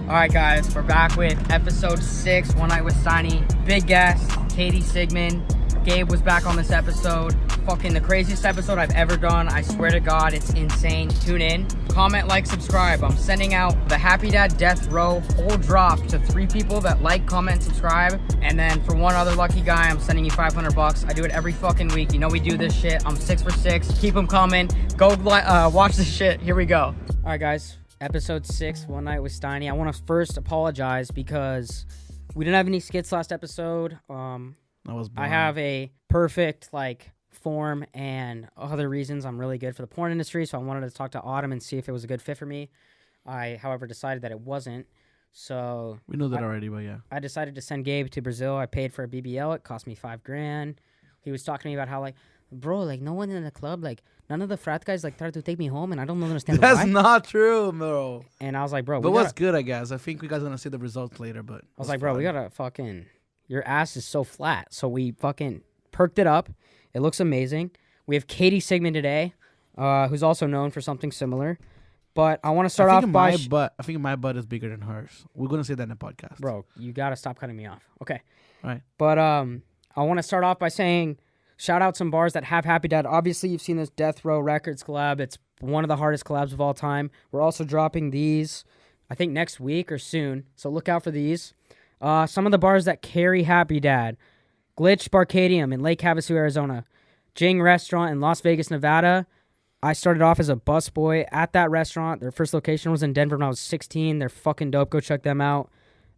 Alright guys, we're back with episode 6, One Night with Steiny. Big guest, Katie Sigmond. Gabe was back on this episode. Fucking the craziest episode I've ever done. I swear to God, it's insane. Tune in. Comment, like, subscribe. I'm sending out the Happy Dad Death Row whole drop to 3 people that like, comment, subscribe. And then for one other lucky guy, I'm sending you $500. I do it every fucking week. You know we do this shit. I'm 6 for 6. Keep them coming. Go watch this shit. Here we go. Alright guys. Episode 6, One Night with Steiny. I want to first apologize because we didn't have any skits last episode. I have a perfect form and other reasons I'm really good for the porn industry, so I wanted to talk to Autumn and see if it was a good fit for me. I, however, decided that it wasn't. So we know that already, but yeah. I decided to send Gabe to Brazil. I paid for a BBL. It cost me $5,000. He was talking to me about how bro, no one in the club, none of the frat guys tried to take me home, and I don't understand why. That's not true, bro. And I was like, bro, but what's good, I guess. I think we guys gonna see the results later, but I was like, bro, we gotta fucking, your ass is so flat. So we fucking perked it up. It looks amazing. We have Katie Sigmond today, who's also known for something similar. But I want to start off by I think my butt is bigger than hers. We're gonna say that in the podcast, bro. You gotta stop cutting me off. Okay. All right. But I want to start off by saying, shout out some bars that have Happy Dad. Obviously, you've seen this Death Row Records collab. It's one of the hardest collabs of all time. We're also dropping these, I think, next week or soon. So look out for these. Some of the bars that carry Happy Dad. Glitch Barcadium in Lake Havasu, Arizona. Jing Restaurant in Las Vegas, Nevada. I started off as a busboy at that restaurant. Their first location was in Denver when I was 16. They're fucking dope. Go check them out.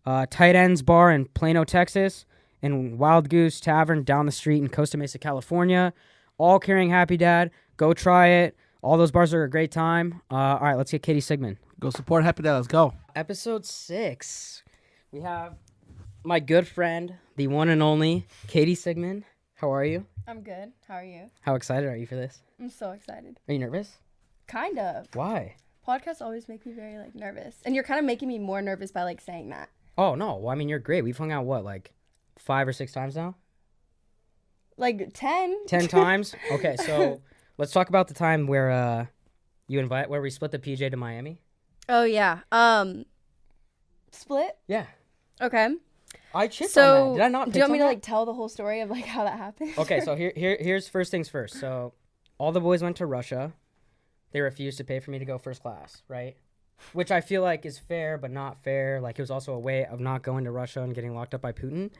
Tight Ends Bar in Plano, Texas. And Wild Goose Tavern down the street in Costa Mesa, California. All carrying Happy Dad. Go try it. All those bars are a great time. All right, let's get Katie Sigmond. Go support Happy Dad. Let's go. Episode 6. We have my good friend, the one and only Katie Sigmond. How are you? I'm good. How are you? How excited are you for this? I'm so excited. Are you nervous? Kind of. Why? Podcasts always make me very nervous. And you're kind of making me more nervous by saying that. Oh, no. Well, I mean, you're great. We've hung out, 5 or 6 times now? 10. 10 times? Okay, so let's talk about the time where where we split the PJ to Miami. Oh, yeah. Split? Yeah. Okay. I chipped on that. Did I not? Do you want me to tell the whole story of how that happened? Okay, so here's first things first. So all the boys went to Russia. They refused to pay for me to go first class, right? Which I feel is fair, but not fair. It was also a way of not going to Russia and getting locked up by Putin.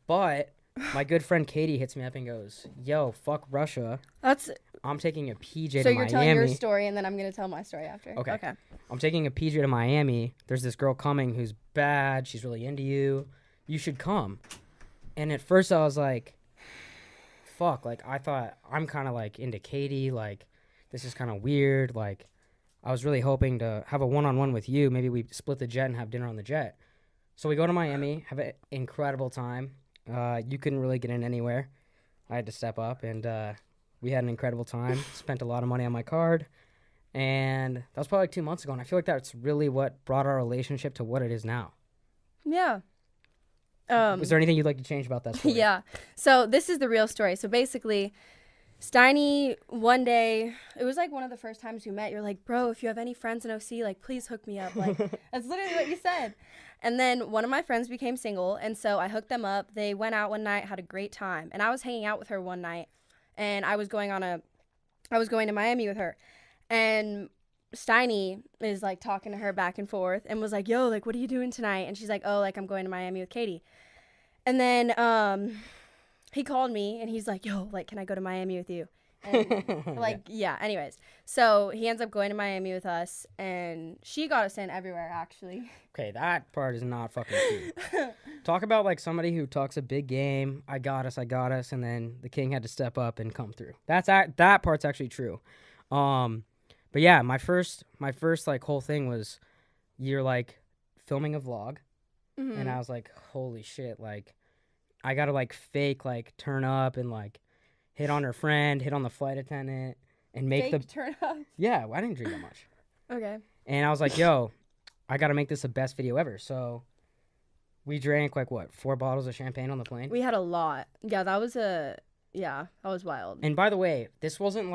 But my good friend Katie hits me up and goes, "Yo, fuck Russia. I'm taking a PJ to Miami." So you're telling your story, and then I'm going to tell my story after. Okay. I'm taking a PJ to Miami. There's this girl coming who's bad. She's really into you. You should come. And at first I was like, fuck. I thought I'm kind of into Katie. This is kind of weird. I was really hoping to have a one-on-one with you. Maybe we split the jet and have dinner on the jet. So we go to Miami, have an incredible time. You couldn't really get in anywhere. I had to step up, and we had an incredible time. Spent a lot of money on my card. And that was probably 2 months ago, and I feel that's really what brought our relationship to what it is now. Yeah. Is there anything you'd like to change about that story? Yeah. So this is the real story. So basically, Steiny, one day, it was one of the first times we met. You're like, bro, if you have any friends in OC, please hook me up. That's literally what you said. And then one of my friends became single, and so I hooked them up. They went out one night, had a great time. And I was hanging out with her one night, and I was going to Miami with her. And Steiny is talking to her back and forth and was like, yo, what are you doing tonight? And she's like, oh, I'm going to Miami with Katie. And then he called me and he's like, yo, can I go to Miami with you? And yeah, anyways. So he ends up going to Miami with us, and she got us in everywhere, actually. Okay, that part is not fucking true. Talk about somebody who talks a big game. I got us, and then the king had to step up and come through. That part's actually true. But yeah, my first whole thing was you're filming a vlog, Mm-hmm. and I was like, holy shit, I gotta fake turn up and hit on her friend, hit on the flight attendant, and make Fake turn up. Yeah, I didn't drink that much. Okay. And I was like, yo, I gotta make this the best video ever. So we drank 4 bottles of champagne on the plane. We had a lot. Yeah, that was wild. And by the way, this wasn't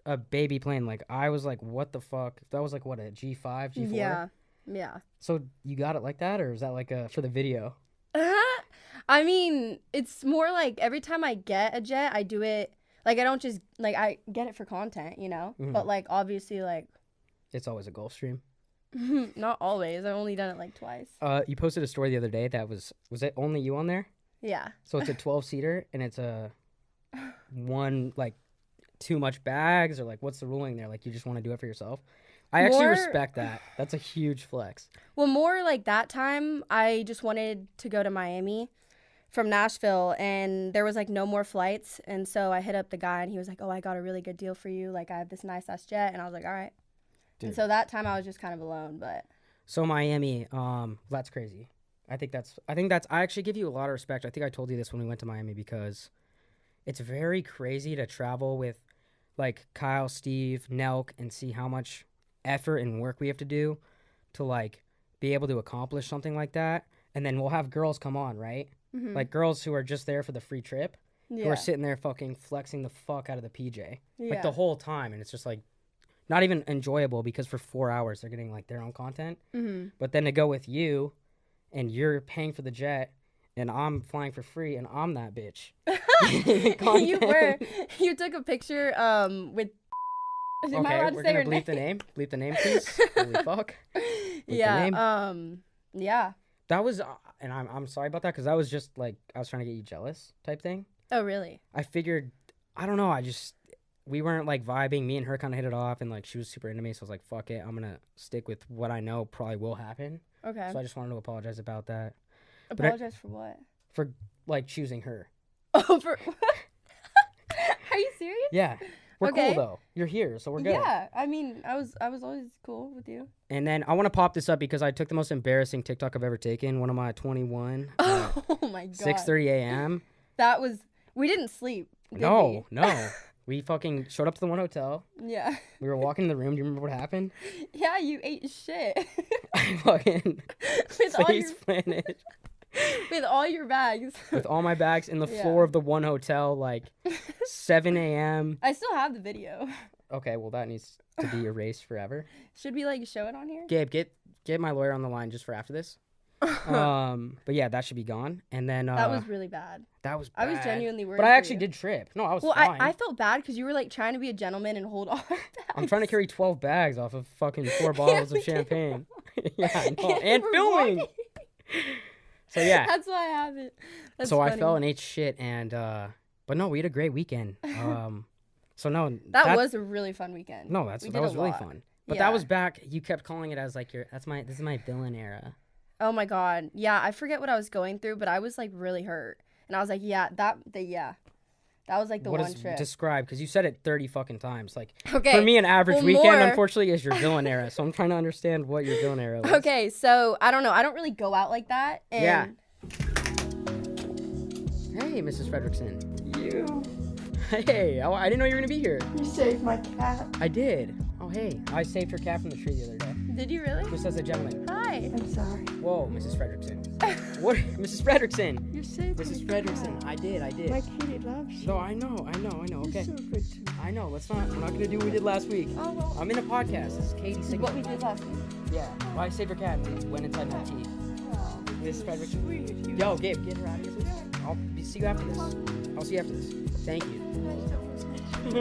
a baby plane. I was what the fuck? That was a G5, G4? Yeah. Yeah. So you got it like that, or is that like for the video? I mean, it's more like every time I get a jet, I do it, like, I don't just, like, I get it for content, you know? Mhm. But, like, obviously, like, It's always a Gulfstream. not always. I've only done it, like, twice. You posted a story the other day that was it only you on there? Yeah. So it's a 12-seater, and it's a one, like, too much bags, or, like, what's the ruling there? Like, you just want to do it for yourself? I actually More- respect that. That's a huge flex. Well, more like that time, I just wanted to go to Miami from Nashville, and there was, like, no more flights. And so I hit up the guy, and he was like, oh, I got a really good deal for you. Like, I have this nice-ass jet. And I was like, all right. Dude. And so that time I was just kind of alone, but. So Miami, that's crazy. I think that's, I actually give you a lot of respect. I think I told you this when we went to Miami, because it's very crazy to travel with, like, Kyle, Steve, Nelk, and see how much effort and work we have to do to, like, be able to accomplish something like that. And then we'll have girls come on, right? Mm-hmm. Like, girls who are just there for the free trip, Yeah. who are sitting there fucking flexing the fuck out of the PJ. Yeah. Like, the whole time. And it's just, like, not even enjoyable, because for 4 hours they're getting, like, their own content. Mm-hmm. But then to go with you, and you're paying for the jet, and I'm flying for free, and I'm that bitch. You were. You took a picture with. Am I Okay, allowed to we're say gonna her bleep the name. Bleep the name, please. Holy fuck. Bleep the Yeah. name. Yeah. That was, and I'm sorry about that, because that was just, like, I was trying to get you jealous type thing. Oh, really? I figured, I don't know, we weren't, like, vibing. Me and her kind of hit it off, and, like, she was super into me, so I was like, fuck it, I'm gonna stick with what I know probably will happen. Okay. So I just wanted to apologize about that. Apologize for what? For, like, choosing her. Oh, for. Are you serious? Yeah. We're Okay. cool, though. You're here, so we're good. Yeah. I mean, I was always cool with you. And then I want to pop this up because I took the most embarrassing TikTok I've ever taken. One of my 21 at Oh my god. 6:30 a.m. That was. We didn't sleep. Did No. We fucking showed up to the one hotel. we? Yeah. We were walking in the room. Do you remember what happened? Yeah. You ate shit. I fucking with all face your planted with all your bags. with all my bags in the Yeah. floor of the one hotel, like 7 a.m. I still have the video. Okay, well, that needs to be erased forever. Should we like show it on here? Gabe, get my lawyer on the line just for after this. But yeah, that should be gone. And then That was really bad. that was I was bad. genuinely worried. But I for actually you. did trip. No, I was Well, fine. I felt bad because you were like trying to be a gentleman and hold on. I'm trying to carry 12 bags off of fucking 4 bottles of champagne. Yeah, I know. And we're filming. walking. So yeah. That's why I have it. That's So I funny. fell and ate shit, and but no, we had a great weekend. So no, That was a really fun weekend. no, we that did was a really lot. fun. But Yeah. that was back. You kept calling it as like this is my villain era. Oh my god. Yeah, I forget what I was going through, but I was like really hurt, and I was like, yeah, that was like the What one is trip. describe? Because you said it 30 fucking times. Like Okay. for me, an average well, weekend, more- unfortunately, is your villain era. So I'm trying to understand what your villain era was. Okay, so I don't know. I don't really go out like that. And Yeah. Hey, Mrs. Fredrickson. You Hey, I didn't know you were gonna be here. saved my cat. I did. Oh, hey, I saved her cat from the tree the other day. Did you really? Just as a gentleman. Hi. I'm sorry. Whoa, Mrs. Fredrickson. What, Mrs. Fredrickson? You saved Mrs. my Fredrickson, cat. I did. My kitty loves you. No, I know. You're Okay, so good to me. I know. We're not gonna do what we did last week. Oh well. I'm in a podcast. This is Katie Sigmond. What we did last week. Yeah. Well, I saved her cat and went inside my teeth. Oh, Mrs. Fredrickson. sweet. You Yo, Gabe, get her out of here, please. I'll see you after this. I'll see you after this. Thank you.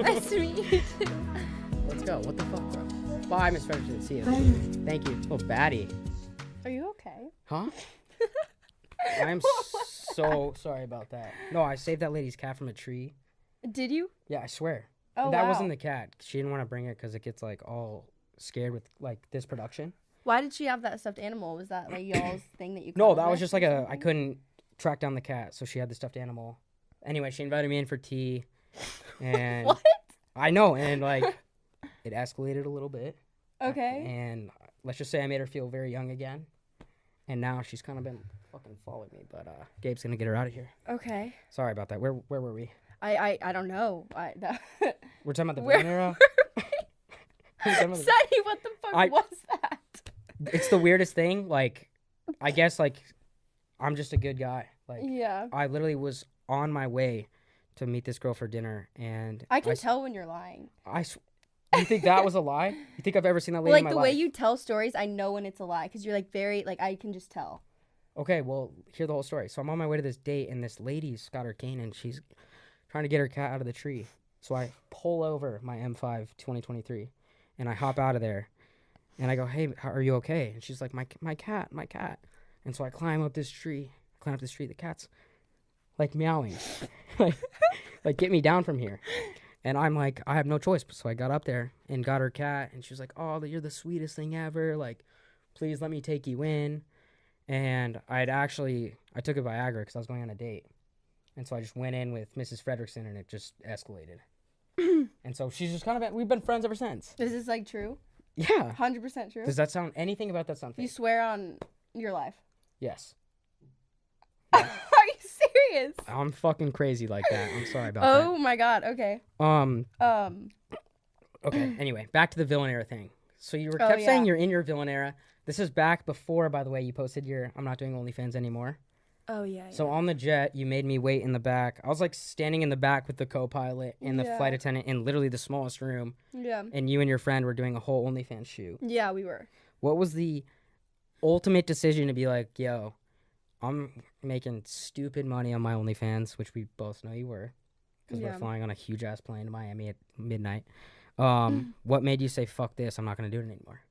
Nice to meet you too. Let's go. What the fuck, bro? Bye, Miss Fredrickson. See you. Thank you. Oh, baddie. Are you okay? Huh? I am so sorry about that. No, I saved that lady's cat from a tree. Did you? Yeah, I swear. Oh And that wow. wasn't the cat. She didn't want to bring it because it gets like all scared with like this production. Why did she have that stuffed animal? Was that like y'all's thing that you? No, called that was with just or like I something? couldn't track down the cat, so she had the stuffed animal. Anyway, she invited me in for tea, and What? I know, and like it escalated a little bit. Okay. And let's just say I made her feel very young again, and now she's kind of been fucking following me. But Gabe's gonna get her out of here. Okay. Sorry about that. Where were we? I don't know. We're talking about the Where villain era. We're talking about the- Sonny, what the fuck I- was that? It's the weirdest thing. Like, I guess like I'm just a good guy. Like, Yeah. I literally was on my way to meet this girl for dinner, and I can tell when you're lying. You think that was a lie? You think I've ever seen that lady Like in my the life? way you tell stories, I know when it's a lie because you're like very like I can just tell. Okay, well, hear the whole story. So I'm on my way to this date, and this lady's got her cane, and she's trying to get her cat out of the tree. So I pull over my M5 2023, and I hop out of there, and I go, "Hey, are you okay?" And she's like, "My cat." And so I climb up this tree. The cat's like meowing, like get me down from here. And I'm like, I have no choice. So I got up there and got her cat, and she was like, "Oh, you're the sweetest thing ever. Like, please let me take you in." And I took a Viagra because I was going on a date. And so I just went in with Mrs. Fredrickson, and it just escalated. And so she's just kind of, we've been friends ever since. Is this like true? Yeah. 100% true? Does that sound, anything about that sound fake? You swear on your life? Yes. Are you serious? I'm fucking crazy like that. I'm sorry about Oh my god, okay. that. Okay, anyway, back to the villain era thing. So you kept saying you're in your villain era. This is back before, by the way, you posted I'm not doing OnlyFans anymore. Oh, yeah. So on the jet, you made me wait in the back. I was like standing in the back with the co-pilot and the flight attendant in literally the smallest room. Yeah. And you and your friend were doing a whole OnlyFans shoot. Yeah, we were. What was the ultimate decision to be like, yo, I'm making stupid money on my OnlyFans, which we both know you were, because we're flying on a huge-ass plane to Miami at midnight. What made you say, fuck this, I'm not going to do it anymore?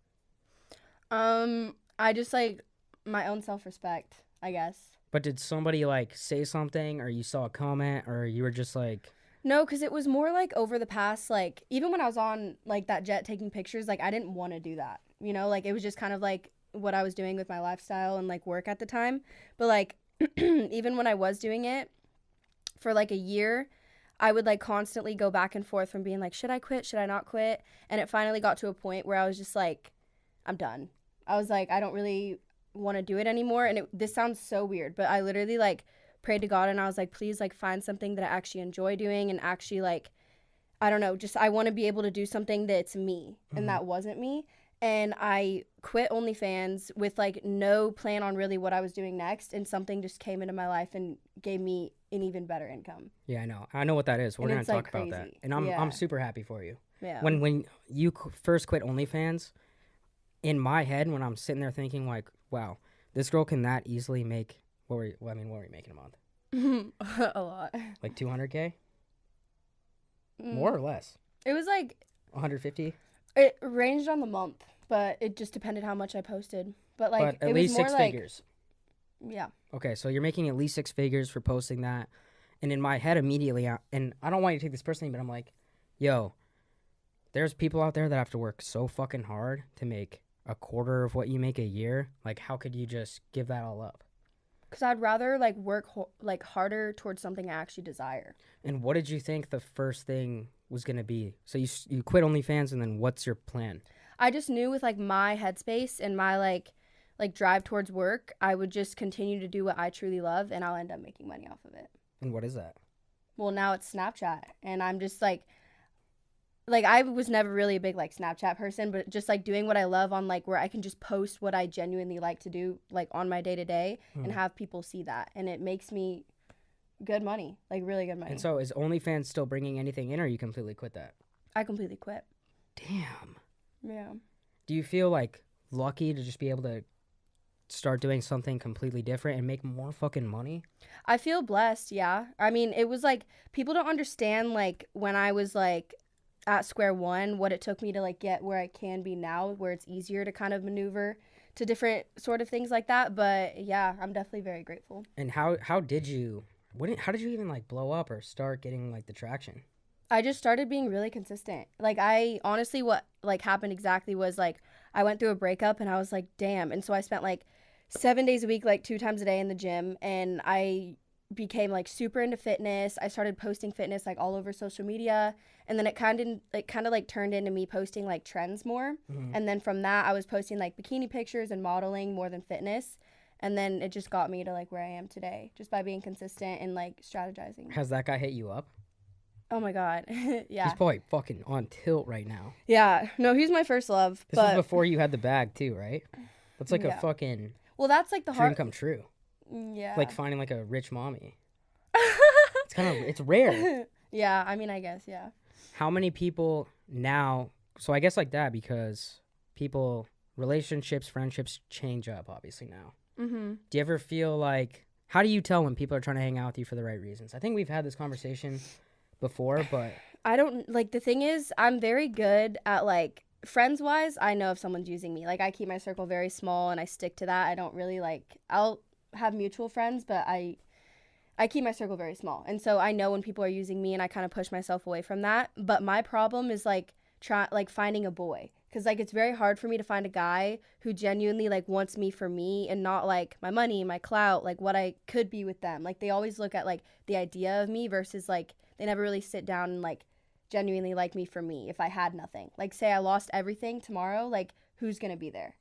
I just like my own self-respect, I guess. But did somebody like say something, or you saw a comment, or you were just like... No, because it was more like over the past, like, even when I was on like that jet taking pictures, like I didn't want to do that, you know, like it was just kind of like what I was doing with my lifestyle and like work at the time. But like even when I was doing it for like a year, I would like constantly go back and forth from being like, should I quit? Should I not quit? And it finally got to a point where I was just like, I'm done. I was like, I don't really want to do it anymore. And this sounds so weird, but I literally like prayed to God and I was like, please like find something that I actually enjoy doing and actually like, I don't know, just I want to be able to do something that's me. And that wasn't me. And I quit OnlyFans with like no plan on really what I was doing next. And something just came into my life and gave me an even better income. Yeah, I know. I know what that is. We're going to talk like about that. crazy. And I'm super happy for you. Yeah. When you first quit OnlyFans, in my head, when I'm sitting there thinking like, wow, this girl can that easily make, what were you making a month? A lot. Like 200K? More or less? It was like 150? It ranged on the month, but it just depended how much I posted. But like But at it least was more six like, figures. Yeah. Okay, so you're making at least 6 figures for posting that. And in my head immediately, and I don't want you to take this personally, but I'm like, yo, there's people out there that have to work so fucking hard to make a quarter of what you make a year. Like, how could you just give that all up? Because I'd rather like work like harder towards something I actually desire. And what did you think the first thing was going to be? So you quit OnlyFans, and then what's your plan? I just knew with like my headspace and my like drive towards work, I would just continue to do what I truly love and I'll end up making money off of it. And what is that? Well, now it's Snapchat and I'm just like I was never really a big like Snapchat person, but just like doing what I love on like where I can just post what I genuinely like to do like on my day to day and have people see that. And it makes me good money, like really good money. And so is OnlyFans still bringing anything in, or you completely quit that? I completely quit. Damn. Yeah. Do you feel like lucky to just be able to start doing something completely different and make more fucking money? I feel blessed, yeah. I mean, it was like people don't understand like when I was like at square one what it took me to like get where I can be now, where it's easier to kind of maneuver to different sort of things like that. But yeah, I'm definitely very grateful. And how did you even like blow up or start getting like the traction? I just started being really consistent. Like I honestly, what like happened exactly was like I went through a breakup and I was like, damn. And so I spent like 7 days a week, like 2 times a day in the gym, and I became like super into fitness. I started posting fitness like all over social media, and then it kind of like turned into me posting like trends more. And then from that I was posting like bikini pictures and modeling more than fitness, and then it just got me to like where I am today just by being consistent and like strategizing. Has that guy hit you up? Oh my god. Yeah. He's probably fucking on tilt right now. Yeah. No, he's my first love. This was before you had the bag too, right? That's like a fucking well, that's like the dream come true. Yeah. Like finding like a rich mommy. It's rare. Yeah, I mean, I guess, yeah. How many people now so I guess like that because relationships, friendships change up obviously now. Mm-hmm. Do you ever feel like, how do you tell when people are trying to hang out with you for the right reasons? I think we've had this conversation before, but I don't, like, the thing is, I'm very good at, like, friends-wise, I know if someone's using me. Like, I keep my circle very small, and I stick to that. I don't really, like, I'll have mutual friends, but I keep my circle very small. And so I know when people are using me, and I kind of push myself away from that. But my problem is, like, finding a boy. Because, like, it's very hard for me to find a guy who genuinely, like, wants me for me and not, like, my money, my clout, like, what I could be with them. Like, they always look at, like, the idea of me versus, like, they never really sit down and, like, genuinely like me for me if I had nothing. Like, say I lost everything tomorrow, like, who's going to be there?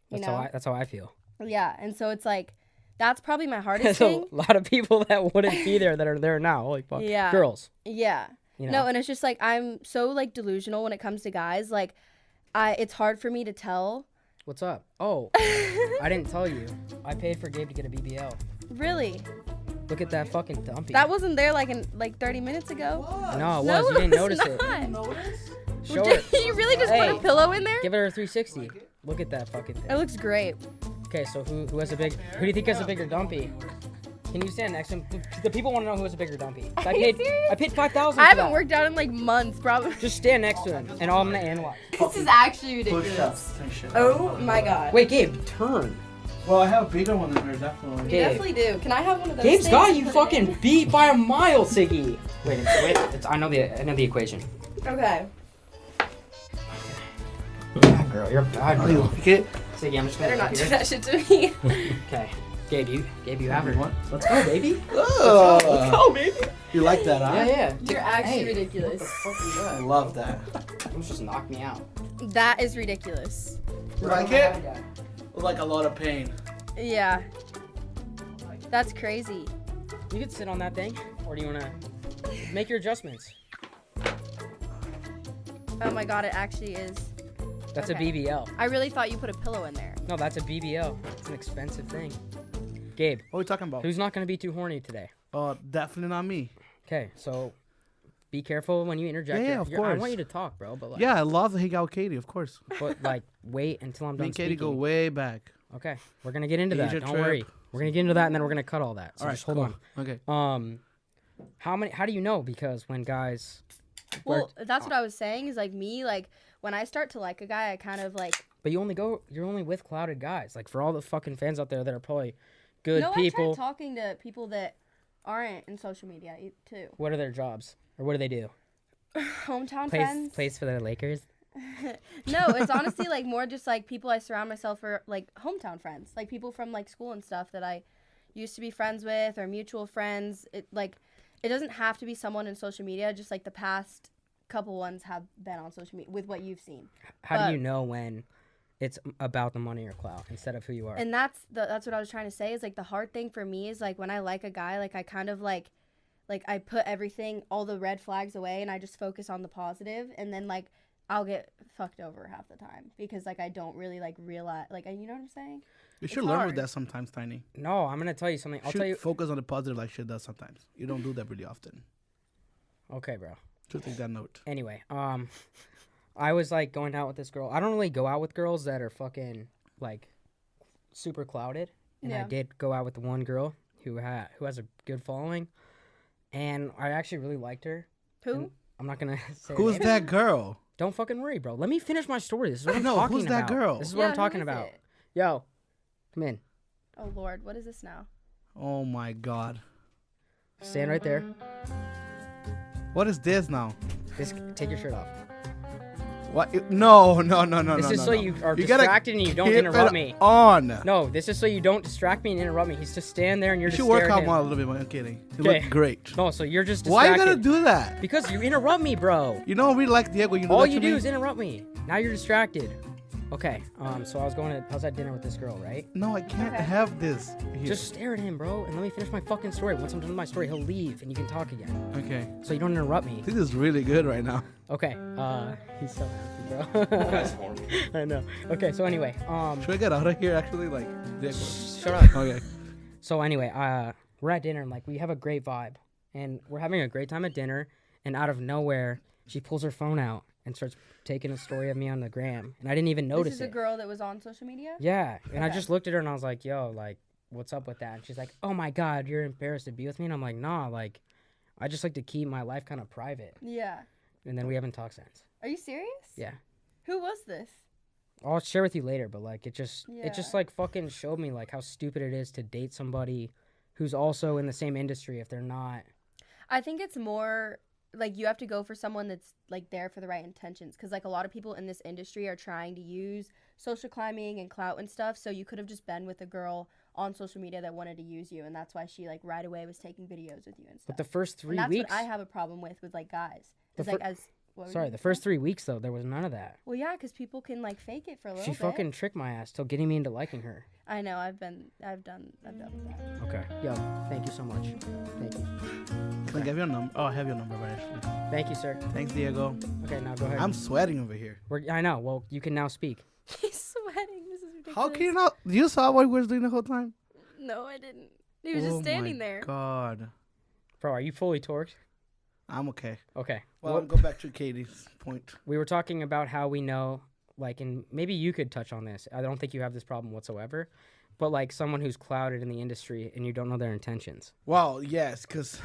You know? That's how I feel. Yeah, and so it's, like, that's probably my hardest There's thing. a lot of people that wouldn't be there that are there now. Holy fuck. Yeah. Girls. Yeah. You know? No, and it's just, like, I'm so, like, delusional when it comes to guys. Like, it's hard for me to tell. What's up? Oh, I didn't tell you. I paid for Gabe to get a BBL. Really? Look at that fucking dumpy. That wasn't there, like, in, like, 30 minutes ago? No, it was. No, You didn't it notice was it. not. Show Did her. you really just Hey. put a pillow in there? Give her a 360. Look at that fucking It thing. looks great. Okay, so who has a big? Who do you think has a bigger dumpy? Can you stand next to him? The people want to know who has a bigger dumpy. Are you serious? I paid $5,000. I haven't worked out in, like, months, probably. Just stand next to him, and I'm gonna analyze. This is actually ridiculous. Oh my god. Wait, Gabe, turn. Well, I have a bigger one than her, definitely. You Gabe. definitely do. Can I have one of those? Gabe's things got to you put it fucking in? beat by a mile, Siggy. Wait. I know the equation. Okay. Bad girl, you're a bad Oh, you girl. like it? Siggy, I'm just Better gonna not do that shit to me. Okay, Gabe, you have her. What? Let's go, baby. Oh, Let's go, baby. You like that, huh? Yeah. You're actually Hey. ridiculous. I love that. Almost just knocked me out. That is ridiculous. You like it? With like a lot of pain. Yeah. That's crazy. You could sit on that thing, or do you wanna make your adjustments? Oh my god, it actually is. That's Okay. a BBL. I really thought you put a pillow in there. No, that's a BBL. It's an expensive thing. Gabe, What are we talking about? who's not gonna be too horny today? Definitely not me. Okay, so be careful when you interject. Yeah, of I course. want you to talk, bro, but like, Yeah, I love to hang out with Katie, of course. but like, wait until I'm Me done and Katie speaking. go way back. Okay, we're gonna get into that. Asia Don't trip. worry. We're gonna get into that, and then we're gonna cut all that. So All right, just hold cool. Okay. on. How do you know? Because when guys, Well, that's what I was saying is like me, like when I start to like a guy, I kind of like. but you're only with clouded guys. Like for all the fucking fans out there that are probably good No, people. I tried talking to people that aren't in social media too. What are their jobs, or what do they do? Hometown friends. Plays for the Lakers. No, it's honestly like more just like people I surround myself for, like hometown friends, like people from like school and stuff that I used to be friends with or mutual friends. It doesn't have to be someone in social media. Just like the past couple ones have been on social media with what you've seen. How do you know when it's about the money or clout instead of who you are? And that's what I was trying to say is like the hard thing for me is like when I like a guy, like I kind of like I put everything, all the red flags away, and I just focus on the positive, and then like I'll get fucked over half the time because like I don't really like realize, like, you know what I'm saying? You should It's learn hard. with that sometimes, Tiny. No, I'm gonna tell you something. I'll tell you. Focus on the positive like shit does sometimes. You don't do that really often. Okay, bro. Should take that note. Anyway, I was like going out with this girl. I don't really go out with girls that are fucking like super clouded, and I Yeah. did go out with the one girl who has a good following, and I actually really liked her. Who? And I'm not gonna say. her Who's name. that girl? Don't fucking worry, bro. Let me finish my story. This is what I'm No, talking who's that about. girl? This is what Yeah, I'm who talking is about. it? Yo, come in. Oh Lord, what is this now? Oh my god. Stand right there. What is this now? Just take your shirt off. What? No. This is so you are gotta distracted and you don't keep interrupt it me. On. No, this is so you don't distract me and interrupt me. He's just stand there and you're You just should work staring out at more a him. little bit more. I'm kidding. You Okay. look great. No, so you're just Why distracted. you gotta do that? Because you interrupt me, bro. You know we like Diego. You do All that you to do me? is interrupt me. Now you're distracted. Okay, so I was at dinner with this girl, right? No, I can't have this. Here. Just stare at him, bro, and let me finish my fucking story. Once I'm done with my story, he'll leave and you can talk again. Okay. So you don't interrupt me. This is really good right now. Okay, he's so happy, bro. I know. Okay, so anyway, Should I get out of here actually? Like, Diego. shut up. Okay. So anyway, we're at dinner and like we have a great vibe and we're having a great time at dinner and out of nowhere she pulls her phone out and starts taking a story of me on the gram, and I didn't even notice This is a girl that was on social media? Yeah, and I Okay. just looked at her and I was like, yo, like, what's up with that? And she's like, oh my God, you're embarrassed to be with me? And I'm like, nah, like, I just like to keep my life kind of private. Yeah. And then we haven't talked since. Are you serious? Yeah. Who was this? I'll share with you later, but like, it just Yeah. like fucking showed me like how stupid it is to date somebody who's also in the same industry if they're not. I think it's more like you have to go for someone that's like there for the right intentions, because like a lot of people in this industry are trying to use social climbing and clout and stuff, so you could have just been with a girl on social media that wanted to use you, and that's why she like right away was taking videos with you and stuff. But the first 3 and that's weeks. what I have a problem with like guys. The It's like fir- as what were you Sorry, gonna the say? first 3 weeks though, there was none of that. Well, yeah, because people can like fake it for a little She bit. fucking tricked my ass till getting me into liking her. I know. I've done with that. Okay. Yo, thank you so much. Thank you. Can I give you a number? Oh, I have your number right actually. Thank you, sir. Thanks, Diego. Okay, now go ahead. I'm sweating over here. I know. Well, you can now speak. He's sweating. This is ridiculous. How can you not? You saw what we was doing the whole time? No, I didn't. He was just standing there. God. Bro, are you fully torqued? I'm okay. Okay. Well, Well, I'll go back to Katie's point. we were talking about how we know, like, and maybe you could touch on this. I don't think you have this problem whatsoever, but like someone who's clouded in the industry and you don't know their intentions. Well, yes, because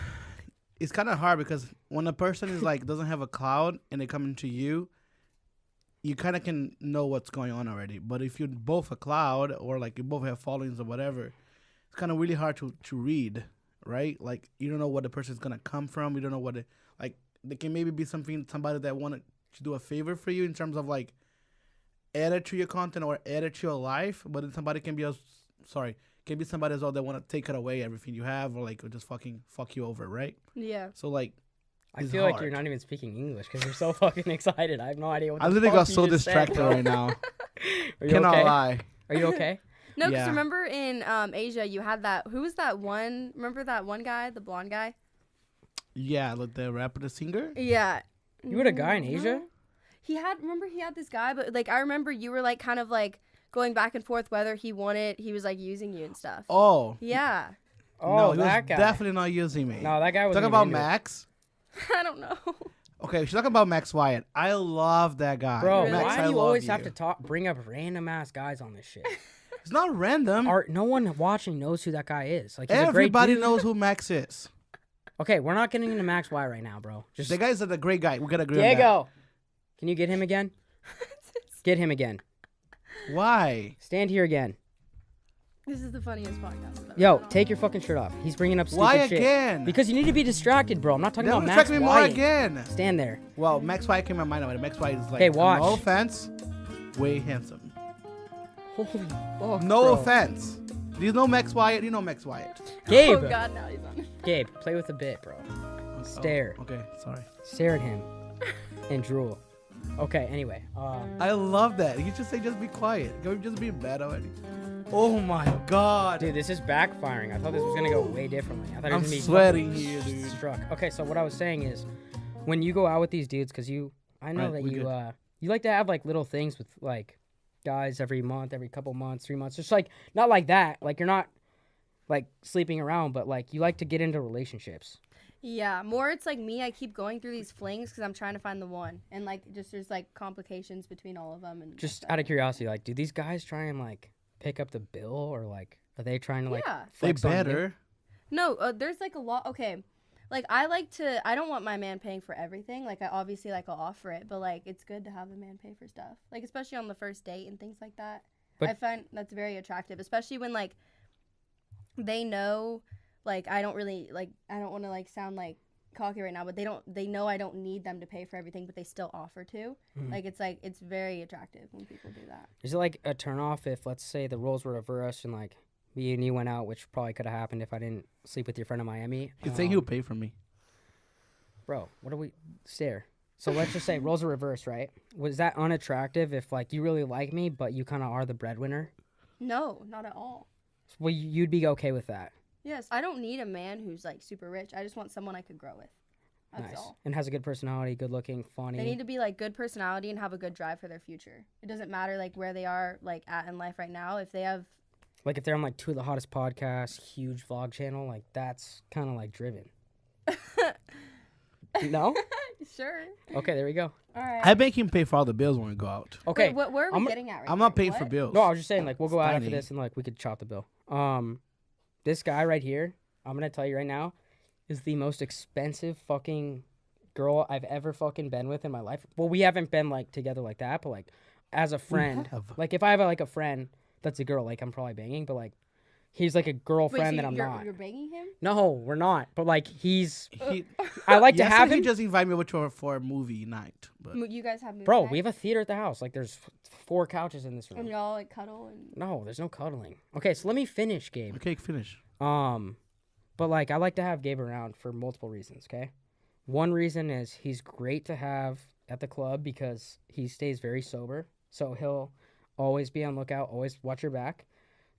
it's kind of hard because when a person is like doesn't have a cloud and they come into you, you kind of can know what's going on already. But if you're both a cloud or like you both have followings or whatever, it's kind of really hard to read, right? Like you don't know what the person's gonna come from. You don't know what it, like. They can maybe be somebody that wanted to do a favor for you in terms of like add to your content or add to your life, but then somebody can be can be somebody as well that want to take it away everything you have or like or just fucking fuck you over, right? Yeah. So like I it's feel like hard. you're not even speaking English because you're so fucking excited. I have no idea what the I literally fuck got you so just said, distracted bro. right now. Are you Cannot okay? lie. Are you okay? No, because Yeah. remember in Asia you had that. Who was that one? Remember that one guy, the blonde guy? Yeah, like the rapper, the singer. Yeah. You had a guy in Asia? No. He had this guy, but like I remember you were like kind of like going back and forth whether he was like using you and stuff. Oh. Yeah. Oh, no, he was that guy. definitely not using me. No, that guy was Talking about Max. I don't know. Okay, she's talking about Max Wyatt. I love that guy. Bro, Really? Max, why I do you love always you. have to bring up random ass guys on this shit? It's not random. No one watching knows who that guy is. Like, he's a great Everybody dude. knows who Max is. Okay, we're not getting into Max Y right now, bro. Just The guy's a great guy. We gotta agree on that. Diego. Can you get him again? Get him again. Why? Stand here again. This is the funniest podcast I've ever Yo, been on. take your fucking shirt off. He's bringing up stupid Why shit. again? Because you need to be distracted, bro. I'm not talking That about would Max attract me Y. more again. Stand there. Well, Max Wyatt came to my mind already. Max Wyatt is like, Hey, watch. no offense, way handsome. Holy fuck, No bro. offense. Do you know Max Wyatt? You know Max Wyatt. Gabe. Oh God, now he's on. Gabe, play with the bit, bro. Stare. Oh, okay, sorry. Stare at him. And drool. Okay, anyway. I love that. You just say, just be quiet. You're just being bad already. Oh my God. Dude, this is backfiring. I thought this was gonna go way differently. I thought it I'm was gonna be sweating fucking here, dude. struck. Okay, so what I was saying is, when you go out with these dudes, because I know Right, that we you good. you like to have like little things with like guys every month, every couple months, 3 months. Just like not like that. Like you're not like sleeping around, but like you like to get into relationships. Yeah, more it's like me. I keep going through these flings because I'm trying to find the one, and like just there's like complications between all of them. And Just out of curiosity, like, do these guys try and like pick up the bill, or like are they trying to like Yeah. They flex on you? better. No, there's like a lot. Okay, like I don't want my man paying for everything. Like I obviously like I'll offer it, but like it's good to have the man pay for stuff. Like especially on the first date and things like that. But- I find that's very attractive, especially when like they know, like I don't really like I don't want to like sound like cocky right now, but they know I don't need them to pay for everything, but they still offer to. Like it's very attractive when people do that. Is it like a turnoff if, let's say, the roles were reversed and like me and you went out, which probably could have happened if I didn't sleep with your friend in Miami? You think he'll pay for me? Bro, what do we stare? So let's just say roles are reversed, right? Was that unattractive if like you really like me, but you kind of are the breadwinner? No, not at all. Well, you'd be okay with that. Yes, I don't need a man who's like super rich. I just want someone I could grow with. That's Nice. all. And has a good personality, good looking, funny. They need to be like good personality and have a good drive for their future. It doesn't matter like where they are like at in life right now. If they have Like if they're on like 2 of the hottest podcasts, huge vlog channel, like that's kind of like driven. No? Sure. Okay, there we go. All right. I make him pay for all the bills when we go out. Okay. Wait, where are we I'm- getting at right I'm not here? paying for What? bills. No, I was just saying, like, we'll go out after Steiny. this and, like, we could chop the bill. This guy right here, I'm going to tell you right now, is the most expensive fucking girl I've ever fucking been with in my life. Well, we haven't been, like, together like that, but, like, as a friend. have. Like, if I have, like, a friend that's a girl, like, I'm probably banging, but, like, he's, like, a Wait, girlfriend so that I'm not. You're banging him? No, we're not. But, like, he's... He, I like to have yesterday him. he just invited me over for a movie night. But You guys have movie Bro, night? we have a theater at the house. Like, there's 4 couches in this room. And y'all like cuddle and. No, there's no cuddling. Okay, so let me finish, Gabe. okay, finish. But like I like to have Gabe around for multiple reasons, okay? One reason is he's great to have at the club because he stays very sober. So he'll always be on lookout, always watch your back.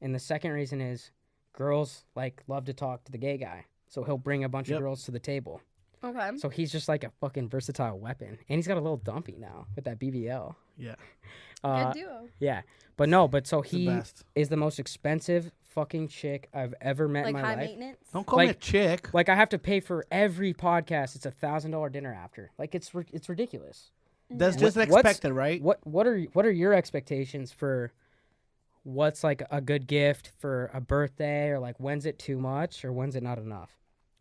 And the second reason is girls like love to talk to the gay guy. So he'll bring a bunch of Yep. girls to the table. Okay. So he's just like a fucking versatile weapon. And he's got a little dumpy now with that BBL. Yeah, Good duo. Yeah. But no, but so the he best. is the most expensive fucking chick I've ever met Like in my high life. maintenance. Don't call me a Like- chick. Like I have to pay for every podcast. It's $1,000 dinner after. Like it's ridiculous. That's Yeah. just What's- expected, right? What are your expectations for what's like a good gift for a birthday, or like when's it too much or when's it not enough?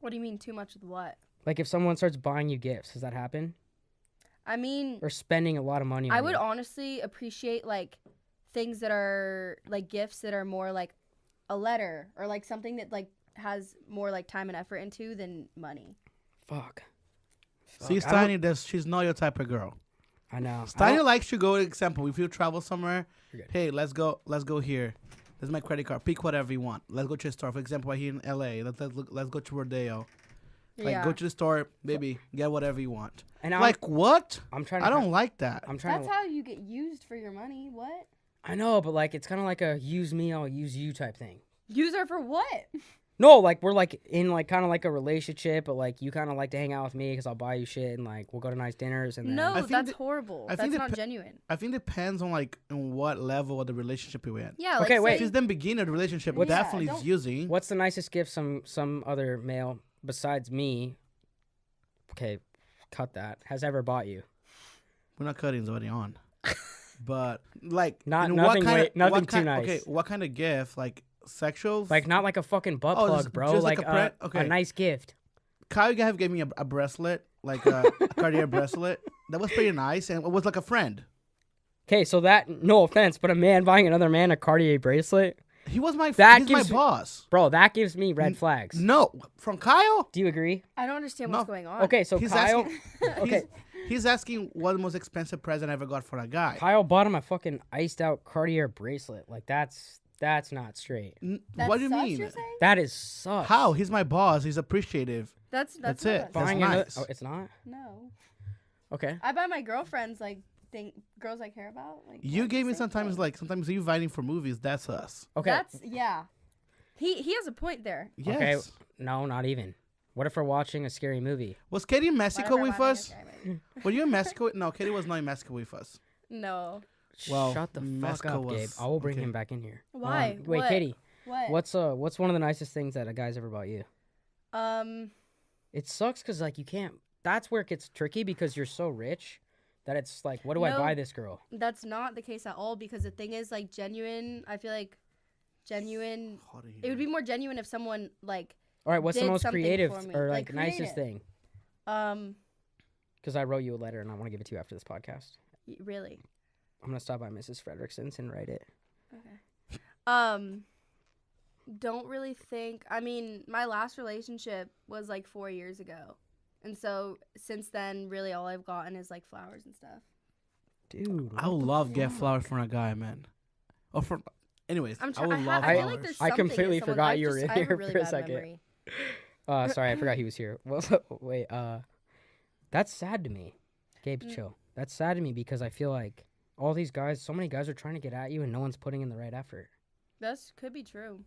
What do you mean too much with what? Like if someone starts buying you gifts, does that happen? I mean, Or spending a lot of money on I would you? honestly appreciate like things that are like gifts that are more like a letter or like something that like has more like time and effort into than money. Fuck. See, Fuck, I don't- Steiny, she's not your type of girl. I know. I Steiny don't- likes to go. Example, if you travel somewhere, You're good. hey, let's go here. There's my credit card. Pick whatever you want. Let's go to a store. For example, right here in LA, let's go to Rodeo. Like Yeah. go to the store, baby, get whatever you want. And I'm Like what? I'm trying I to don't like that. I'm trying That's to how you get used for your money. What? I know, but like it's kind of like a use me, I'll use you type thing. Use her for what? No, like we're like in like kind of like a relationship, but like you kind of like to hang out with me because I'll buy you shit and like we'll go to nice dinners and then No, I think that's that- horrible. I That's think not the genuine. I think it depends on like on what level of the relationship you're in. Yeah. Okay, like, wait. If it's the beginning of the relationship, Yeah, definitely don't- is using. What's the nicest gift some other male besides me? Okay, cut that. Has ever bought you? We're not cutting; it's already on. But like, Not- in nothing what kind wait- nothing what too kind, nice. Okay, what kind of gift? Like sexual? Like not like a fucking butt Oh, plug, just- bro. just Like, like a pre- a okay. nice gift. Kyle gave me a bracelet, like a Cartier bracelet. That was pretty nice, and it was like a friend. Okay, so that no offense, but a man buying another man a Cartier bracelet, He was my That he's my gives me- boss. bro, that gives me red flags. No, from Kyle. Do you agree? I don't understand No. what's going on. Okay, so He's Kyle, asking. okay, He's asking what the most expensive present I ever got for a guy. Kyle bought him a fucking iced out Cartier bracelet. Like that's not straight. That's What do you sus, mean? You're saying? That is sus. How? He's my boss. He's appreciative. That's That's not it. us. That's Buying another? nice. Oh, it's not. No. Okay. I buy my girlfriends like girls I care about. Like You like, gave me same sometimes thing. like sometimes you inviting for movies. That's us. Okay. That's yeah. He has a point there. Yes. Okay. No, not even. What if we're watching a scary movie? Was Katie in Mexico Whatever, with why us? not okay, Were you in Mexico? No, Katie was not in Mexico with us. No. Well, Shut the fuck Mexico up, Gabe. was- I will bring okay. him back in here. Why? Wait, What? Katie. What? What's one of the nicest things that a guy's ever bought you? It sucks because like you can't. That's where it gets tricky because you're so rich that it's like, what do I No. buy this girl? That's not the case at all because the thing is like genuine. I feel like genuine. Hot in It would here. be more genuine if someone like All right, what's the did most something creative for me, or like, like nicest creative. thing? Because I wrote you a letter and I want to give it to you after this podcast. Really. I'm gonna stop by Mrs. Frederickson's and write it. Okay. Don't really think. I mean, my last relationship was like 4 years ago, and so since then, really all I've gotten is like flowers and stuff. Dude, I would love get flowers from a guy, man. Or from, anyways, I'm I trying. would love I feel flowers. like there's I something completely in someone. forgot I've you were just- in I have here a really for a bad second. memory. Sorry, I forgot he was here. Well, wait, that's sad to me. Gabe, chill. That's sad to me because I feel like all these guys, so many guys are trying to get at you and no one's putting in the right effort. This could be true.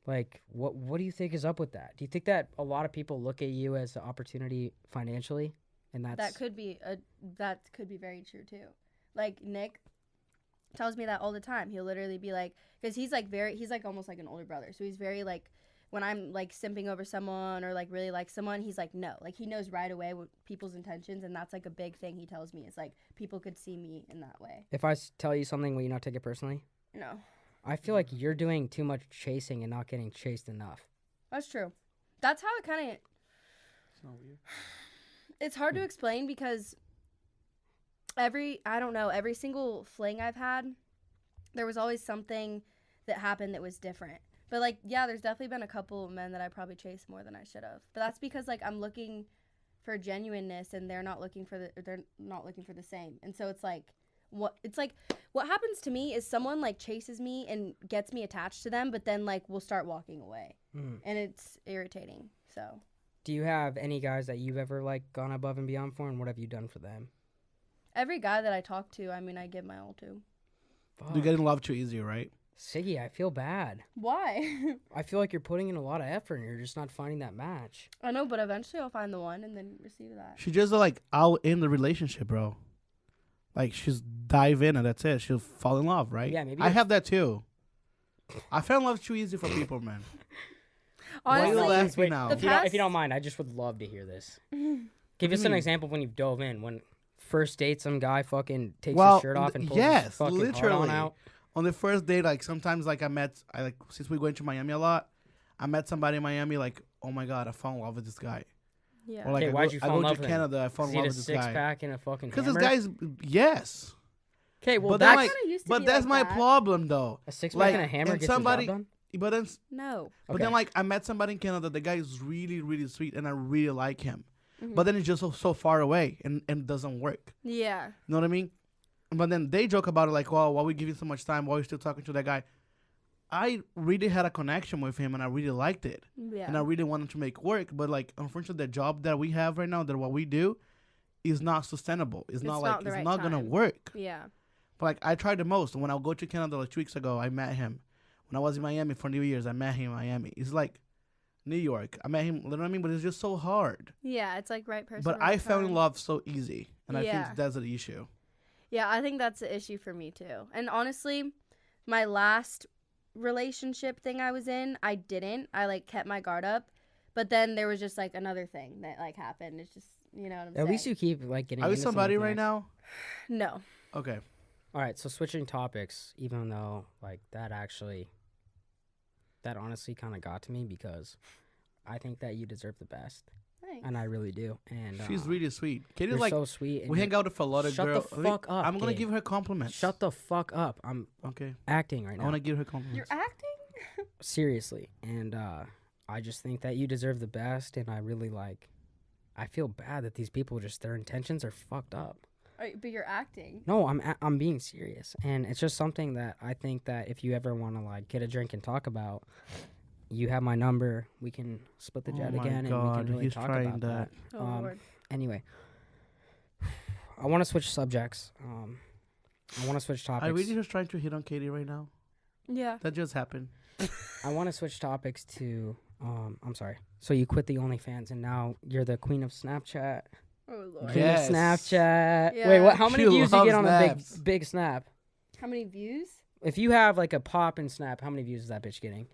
Like, what do you think is up with that? Do you think that a lot of people look at you as an opportunity financially, and that's That could be very true too. Like Nick tells me that all the time. He'll literally be like, because he's like almost like an older brother, so he's very like when I'm like simping over someone or like really like someone, he's like, no. Like he knows right away what people's intentions, and that's like a big thing he tells me. It's like people could see me in that way. If I tell you something, will you not take it personally? No. I feel like you're doing too much chasing and not getting chased enough. That's true. That's how it kind of... It's not weird. It's hard to explain because every single fling I've had, there was always something that happened that was different. But, like, yeah, there's definitely been a couple of men that I probably chased more than I should have. But that's because, like, I'm looking for genuineness and they're not looking for the same. And so it's like what happens to me is someone like chases me and gets me attached to them, but then like we'll start walking away. And it's irritating. So do you have any guys that you've ever like gone above and beyond for, and what have you done for them? every guy that I talk to, I mean, I give my all to. Fuck. You're getting love too easy, right? Siggy, I feel bad. Why? I feel like you're putting in a lot of effort and you're just not finding that match. I know, but eventually I'll find the one and then receive that. She just like out in the relationship, bro. Like she's dive in and that's it. She'll fall in love, right? Yeah, maybe I have that too. I fell in love too easy for people, man. Honestly, Why you laugh me now? If you don't mind, I just would love to hear this. Give us an example of when you've dove in. When first date, some guy fucking takes his shirt off and pulls his fucking heart on out. On the first date, like sometimes like since we're going to Miami a lot, I met somebody in Miami like, oh my god, I fell in love with this guy. yeah. Or like Okay, why'd you fall in love to with Canada, I him? fell in Is he love a with this six guy. pack and a fucking Because hammer? this guy's yes. Okay, well but then, that's like, kinda used to but be that's like my that. problem though. a six pack like, and a hammer and gets somebody- the job done. But then, No. but then like I met somebody in Canada. The guy is really, really sweet, and I really like him. Mhm. But then it's just so far away, and it doesn't work. Yeah. You know what I mean? But then they joke about it like, well, why we giving so much time? Why we still talking to that guy? I really had a connection with him, and I really liked it. Yeah. And I really wanted to make work. But like, unfortunately, the job that we have right now, that what we do, is not sustainable. It's not not the it's right not gonna time. work. Yeah. But like, I tried the most. When I go to Canada like 2 weeks ago, I met him. When I was in Miami for New Year's, I met him in Miami. It's like New York. I met him. You know what I mean? But it's just so hard. Yeah, it's like right person. But right I fell in time. love so easy, and I Yeah. think that's the issue. Yeah, I think that's the issue for me too. And honestly, my last relationship thing I was in, I didn't. I like kept my guard up. But then there was just like another thing that like happened. It's just, you know what I'm saying? At least you keep like getting. Are you into somebody something right next. now? No. Okay. All right, so switching topics, even though like that honestly kind of got to me because I think that you deserve the best, Thanks. and I really do. And She's really sweet. Katie's you're like, so sweet. and we hang out with a lot of Shut the girls. fuck up, I'm gonna Gabe. give her compliments. Shut the fuck up. I'm Okay. acting right I now. want to give her compliments. You're acting? Seriously, and I just think that you deserve the best, and I really I feel bad that these people their intentions are fucked up. But you're acting. No, I'm being serious, and it's just something that I think that if you ever want to like get a drink and talk about, you have my number. We can split the Oh jet my again, God, and we can really he's talk trying about that. Oh, Lord. Anyway, I want to switch subjects. I want to switch topics. Are we just trying to hit on Katie right now? Yeah. That just happened. I want to switch topics to. I'm sorry. So you quit the OnlyFans, and now you're the queen of Snapchat. Oh, Lord. Queen Yes. of Snapchat. Yeah. Wait, what? How many She views do you get on loves a snaps. big snap? How many views? If you have like a pop and snap, how many views is that bitch getting?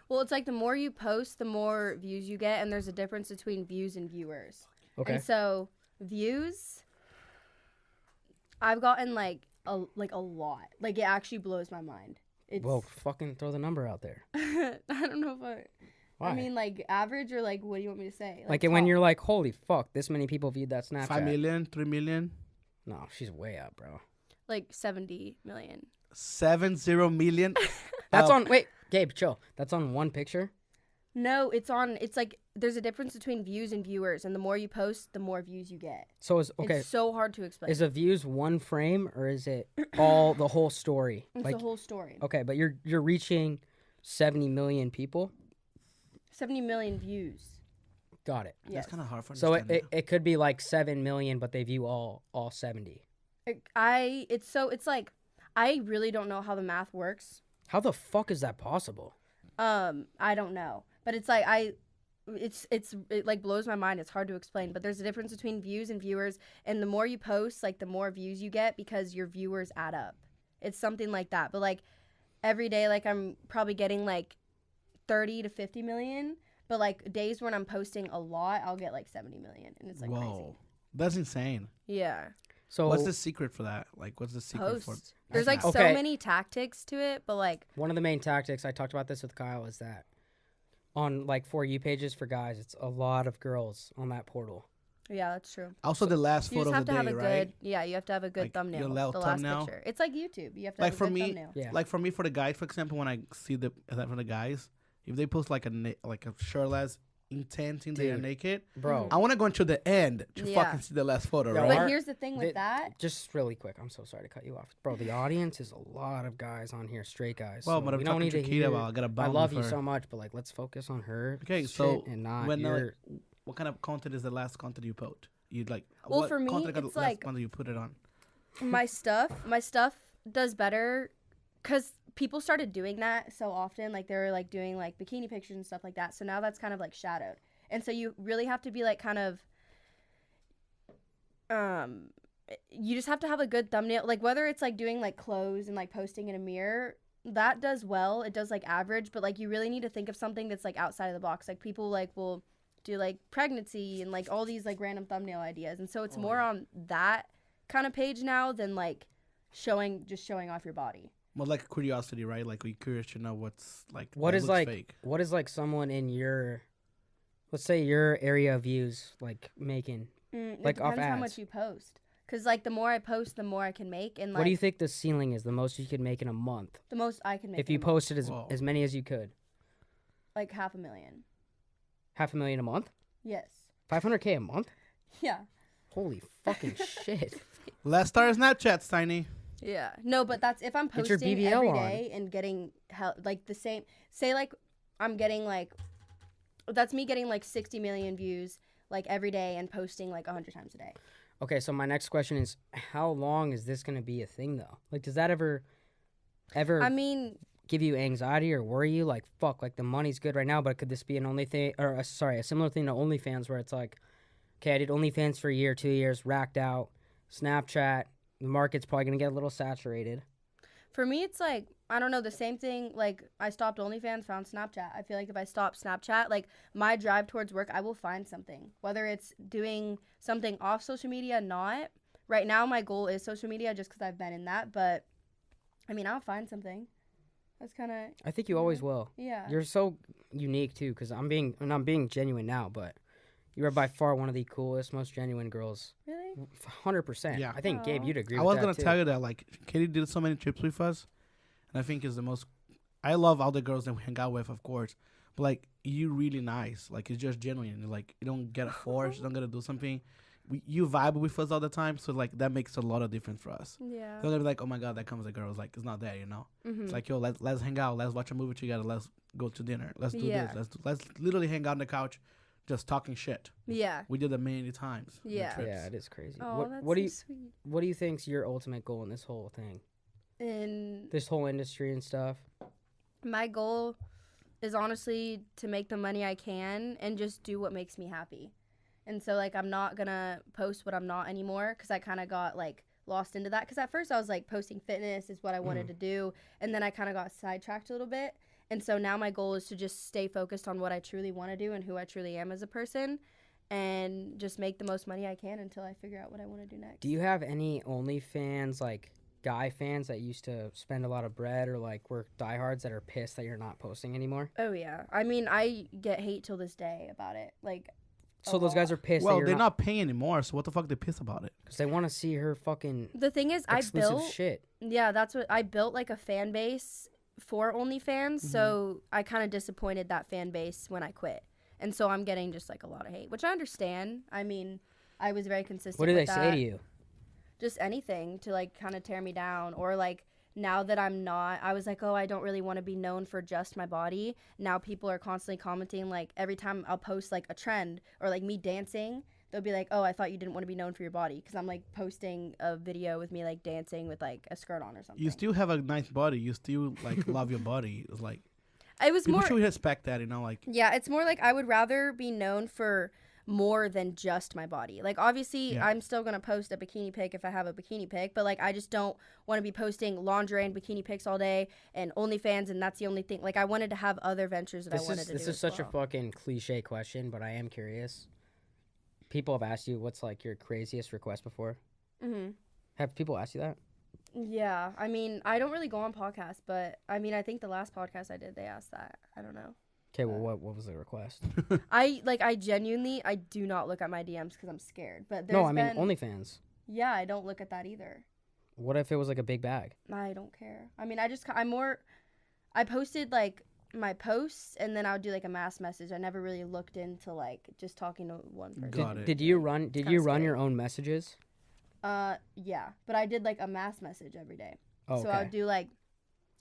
Well, it's like the more you post, the more views you get, and there's a difference between views and viewers. Okay. And so views, I've gotten like a lot. Like it actually blows my mind. It's Well, fucking throw the number out there. I don't know if Why? I mean like average or like what do you want me to say? like when top. you're like, holy fuck, this many people viewed that Snapchat. 5 million, 3 million, No, she's way up, bro. like 70 million. 70 million. That's on. Wait, Gabe, chill. That's on one picture. No, it's like there's a difference between views and viewers, and the more you post, the more views you get. So is okay. It's so hard to explain. Is the views one frame or is it all the whole story? It's like the whole story. okay, but you're reaching 70 million people. 70 million views. Got it. Yes. That's kind of hard for So understanding. it could be like 7 million, but they view all 70. It's like I really don't know how the math works. How the fuck is that possible? I don't know, but it's like it like blows my mind. It's hard to explain, but there's a difference between views and viewers, and the more you post, like the more views you get because your viewers add up. It's something like that. But like every day, like I'm probably getting like 30 to 50 million. But like days when I'm posting a lot, I'll get like 70 million, and it's like crazy. That's insane. Yeah. So What's the secret for that? Like, what's the secret for? Post. There's like Okay. so many tactics to it, but like one of the main tactics, I talked about this with Kyle, is that on like For You pages for guys, it's a lot of girls on that portal. yeah, that's true. Also, the last You photo just have of the to have day, a right? good you have to have a good Like, thumbnail. your The last thumbnail. picture. It's like YouTube. You have to Like have for a good me, thumbnail. Yeah. Like for me, for the guys, for example, when I see that from the guys, if they post like a shirtless, intense thing, they are Dude. naked. Bro, I want to go into the end to Yeah. fucking see the last photo, Yeah, right? But here's the thing with that. just really quick, I'm so sorry to cut you off. Bro, the audience is a lot of guys on here, straight guys. Well, so but I'm we don't talking need to to Kita hear. about. I got a I bound love with you her. so much, but like, let's focus on her. Okay, shit so and not when your. what kind of content is the last content you post? You like Well, what for me, content got it's the last like- content you put it on? my stuff does better because people started doing that so often. Like they were like doing like bikini pictures and stuff like that. So now that's kind of like shadowed. And so you really have to be like kind of you just have to have a good thumbnail, like whether it's like doing like clothes and like posting in a mirror, that does well. It does like average, but like you really need to think of something that's like outside of the box. Like people like will do like pregnancy and like all these like random thumbnail ideas, and so it's more on that kind of page now than like showing off your body. Well, like curiosity, right? Like we're curious to know what's like. What is looks like? fake. What is like someone in your, let's say your area of views like making? It Like off depends how ads. much you post. Cause like the more I post, the more I can make, and like What do you think the ceiling is? The most you could make in a month the most I can make. if in you a month, posted Whoa. as many as you could. like 500,000. 500,000 a month. Yes. 500K a month. Yeah. Holy fucking shit. Let's start Snapchat, Steiny. Yeah. No, but that's if I'm Get your posting BBL every on. day and getting like the same. Say like I'm getting like that's me getting like 60 million views like every day and posting like 100 times a day. Okay, so my next question is, how long is this gonna be a thing though? Like, does that ever I mean, give you anxiety or worry you? Like, fuck, like the money's good right now, but could this be an only thing, or a similar thing to OnlyFans, where it's like, okay, I did OnlyFans for a year, 2 years, racked out, Snapchat, the market's probably gonna get a little saturated. for me, it's like, I don't know, the same thing. Like, I stopped OnlyFans, found Snapchat. I feel like if I stop Snapchat, like, my drive towards work, I will find something. Whether it's doing something off social media, not. Right now, my goal is social media just because I've been in that. But, I mean, I'll find something. That's kind of, I think you always will. yeah. You're so unique too, because I'm being genuine now, but you are by far one of the coolest, most genuine girls. Really? 100%. Yeah. I think Gabe, Aw. you'd agree. I with was that gonna too. tell you that like Katie did so many trips with us, and I think is the most. I love all the girls that we hang out with, of course, but like you really nice. Like it's just genuine. Like you don't get a force. You don't gotta do something. You vibe with us all the time, so like that makes a lot of difference for us. Yeah. They're gonna be like, oh my god, that comes a girl. It's like it's not there, you know. Mm-hmm. It's like yo, let's hang out. Let's watch a movie together. Let's go to dinner. Let's do Yeah. this. Let's literally hang out on the couch, just talking shit. Yeah. We did that many times. in the Yeah. trips. Yeah, it is crazy. Oh, that's what do so you sweet. what do you think's your ultimate goal in this whole thing? And This whole industry and stuff? my goal is honestly to make the money I can and just do what makes me happy. And so, like, I'm not gonna post what I'm not anymore because I kind of got, like, lost into that. Because at first I was, like, posting fitness is what I wanted to do. And then I kind of got sidetracked a little bit. And so now my goal is to just stay focused on what I truly want to do and who I truly am as a person. And just make the most money I can until I figure out what I want to do next. Do you have any OnlyFans, like, guy fans that used to spend a lot of bread or, like, were diehards that are pissed that you're not posting anymore? Oh, yeah. I mean, I get hate till this day about it. Like, So those guys are pissed Well, that you're they're not paying anymore, so what the fuck they piss about it? because they want to see her fucking the thing is, I exclusive built... shit. Yeah, that's what I built, like a fan base for OnlyFans. So I kind of disappointed that fan base when I quit, and so I'm getting just like a lot of hate, which I understand. I mean, I was very consistent. What do they with say that. to you? Just anything to like kind of tear me down, or like now that I'm not, I was like, oh, I don't really want to be known for just my body. Now people are constantly commenting, like every time I'll post like a trend or like me dancing, they'll be like, oh, I thought you didn't want to be known for your body because I'm like posting a video with me like dancing with like a skirt on or something. You still have a nice body. You still like love your body. It's like It was people more. should respect that, you know. Like Yeah, it's more like I would rather be known for more than just my body. Like, obviously, Yeah. I'm still going to post a bikini pic if I have a bikini pic, but, like, I just don't want to be posting lingerie and bikini pics all day and OnlyFans, and that's the only thing. Like, I wanted to have other ventures that I wanted to do. This is as such well. a fucking cliche question, but I am curious. People have asked you what's, like, your craziest request before? Mm-hmm. Have people asked you that? Yeah, I mean, I don't really go on podcasts, but I mean, I think the last podcast I did, they asked that. I don't know. Okay, well, what was the request? I genuinely, I do not look at my DMs because I'm scared. But No, I mean been, OnlyFans. Yeah, I don't look at that either. What if it was like a big bag? I don't care. I mean, I posted like my posts and then I would do like a mass message. I never really looked into like just talking to one person. Got it. Did you run kinda your scary. own messages? Yeah, but I did like a mass message every day. Oh, okay. So I would do like,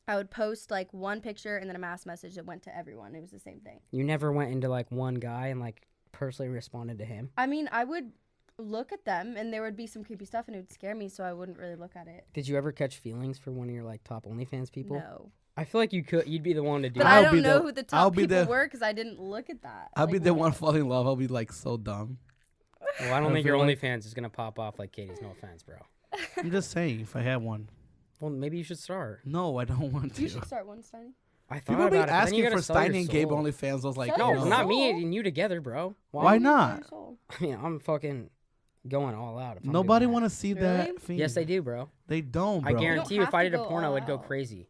I would post like one picture and then a mass message that went to everyone. It was the same thing. You never went into like one guy and like personally responded to him? I mean, I would look at them and there would be some creepy stuff and it would scare me, so I wouldn't really look at it. Did you ever catch feelings for one of your like top OnlyFans people? No. I feel like you'd be the one to do But it. I I'll don't be know the- who the I'll top be people the- were because I didn't look at that. I'll Like, be the what- one falling in love. I'll be like so dumb. Well, I don't I think your feel like- OnlyFans is gonna pop off like Katie's. No offense, bro. I'm just saying, if I had one. Well, maybe you should start. No, I don't want to. You should start one, Steiny. I thought People be about it, but then you asking for gotta sell your Steiny and Gabe soul. OnlyFans. I was like, Sell No, your not soul. me and you together, bro. Why not? I mean, I'm fucking going all out. If I'm Nobody doing want that. to see Really? that thing. Yes, they do, bro. They don't, I bro. guarantee You you, don't if I have did to a go porno, all I'd go out. crazy.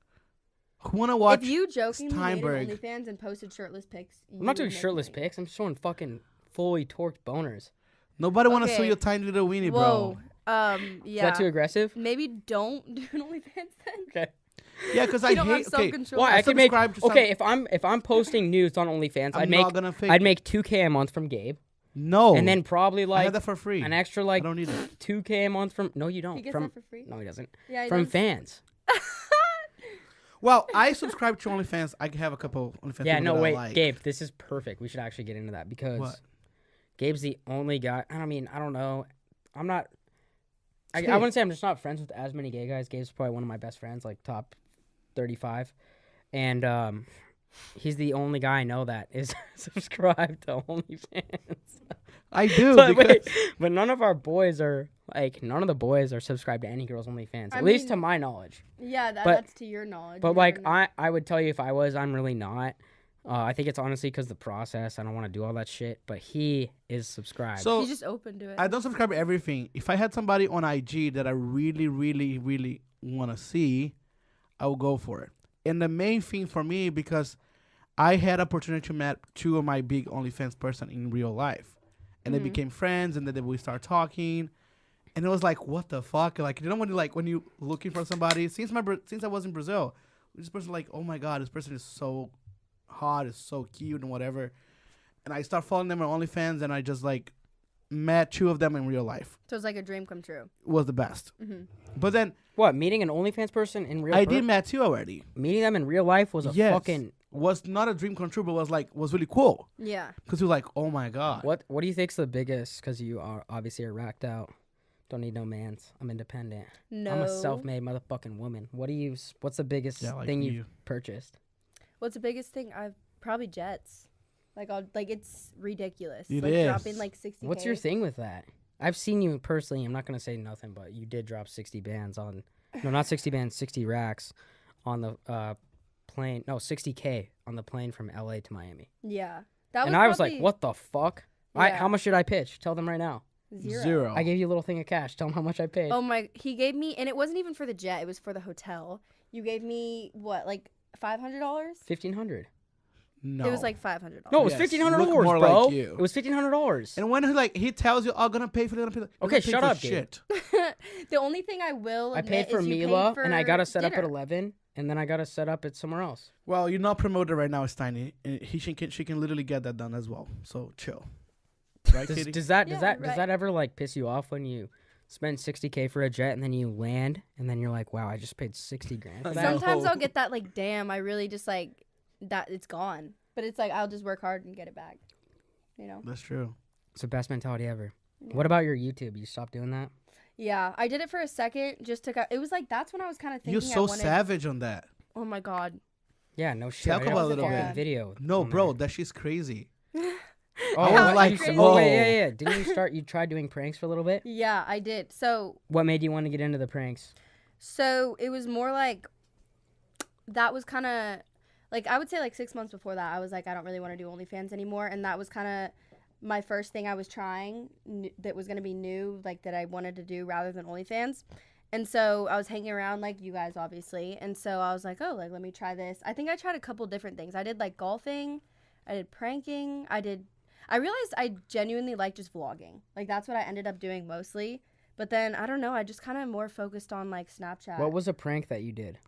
Who want to watch If you jokingly made Steinberg? an OnlyFans and posted shirtless pics, I'm not doing shirtless pics. I'm showing fucking fully torqued boners. Nobody want to see Okay. your tiny little weenie, Whoa. bro. Is Yeah. that too aggressive? Maybe don't do an OnlyFans then. Okay. Yeah, because I You don't have hate. Okay, self-control. Why? I I could make. subscribe to some- Okay, if I'm posting nudes on OnlyFans, I'm I'd not make gonna fake. I'd make 2K a month from Gabe, no, and then probably I like have that for free. an extra I like don't need it. 2K a month from. No, you don't. He gets from that for free. No, he doesn't. Yeah, he From does. fans. Well, I subscribe to OnlyFans. I have a couple OnlyFans. Yeah, people no, that I wait, like. Gabe, this is perfect. We should actually get into that because What? Gabe's the only guy. I mean, I don't know. I'm not. I Say wouldn't say I'm just not friends with as many gay guys. Gabe's probably one of my best friends, like top 35, and he's the only guy I know that is subscribed to OnlyFans. I do. but because wait, but none of the boys are subscribed to any girls OnlyFans, I at least mean, to my knowledge. Yeah, But- that's to your knowledge. But You like never know. I would tell you if I was, I'm really not. I think it's honestly because the process. I don't want to do all that shit. But he is subscribed. so he's just open to it. I don't subscribe to everything. If I had somebody on IG that I really, really, really want to see, I will go for it. And the main thing for me, because I had opportunity to meet two of my big OnlyFans person in real life, and they became friends, and then we start talking, and it was like, what the fuck? Like, you know, when you looking for somebody, since I was in Brazil, this person like, oh my god, this person is so hot, is so cute, and whatever. And I start following them on OnlyFans, and I just like met two of them in real life. So it's like a dream come true. It was the best. Mhm. But then what, meeting an OnlyFans person in real? I did met two already. Meeting them in real life was a Yes. fucking. Was not a dream come true, but was really cool Yeah. because you're like, oh my god. What do you think's the biggest? Because you are obviously are racked out. Don't need no mans. I'm independent. No. I'm a self-made motherfucking woman. What's the biggest Yeah, like thing you. you've purchased? What's the biggest thing? I've probably jets. It's ridiculous. It like is. dropping like 60K. What's your thing with that? I've seen you personally. I'm not gonna say nothing, but you did drop 60 bands on. No, not 60 bands. 60 racks on the plane. No, 60K on the plane from LA to Miami. Yeah. That And I was probably like, what the fuck? Yeah. How much should I pitch? Tell them right now. Zero. I gave you a little thing of cash. Tell them how much I paid. Oh my! He gave me, and it wasn't even for the jet. It was for the hotel. You gave me what, like $500? $1,500. No. It was like $500. No, it was Yes, $1,500, look more bro. like you. It was $1,500. And when he tells you, "I'm gonna pay for it," Okay, shut up, dude. shit. The only thing I will I admit paid for is you Mila, paid and I for got to set up at dinner. 11, and then I got to set up at somewhere else. Well, you're not promoted right now, Steiny. And she can literally get that done as well. So chill. Right, Katie? Does that Yeah, does right. that ever like piss you off when you spend $60K for a jet and then you land and then you're like, wow, I just paid 60 grand for that? Sometimes No. I'll get that like, damn, I really just like that. It's gone. But it's like I'll just work hard and get it back. You know? That's true. It's the best mentality ever. Yeah. What about your YouTube? You stopped doing that? Yeah, I did it for a second. Just took out. It was like that's when I was kind of thinking. You're so I wanted, savage on that. Oh my god. Yeah, no shit. Talk I got about a a little fucking bit. video. No, on bro, there. that shit's crazy. Oh, I was like, crazy. oh, whoa. wait, yeah. Didn't you start? You tried doing pranks for a little bit. Yeah, I did. So What made you want to get into the pranks? it was more like that was kind of like I would say like 6 months before that I was like I don't really want to do OnlyFans anymore, and that was kind of my first thing I was trying that was going to be new, like that I wanted to do rather than OnlyFans. And so I was hanging around like you guys obviously, and so I was like, oh, like let me try this. I think I tried a couple different things. I did like golfing, I did pranking, I realized I genuinely like just vlogging. Like that's what I ended up doing mostly. But then I don't know, I just kind of more focused on like Snapchat. What was a prank that you did?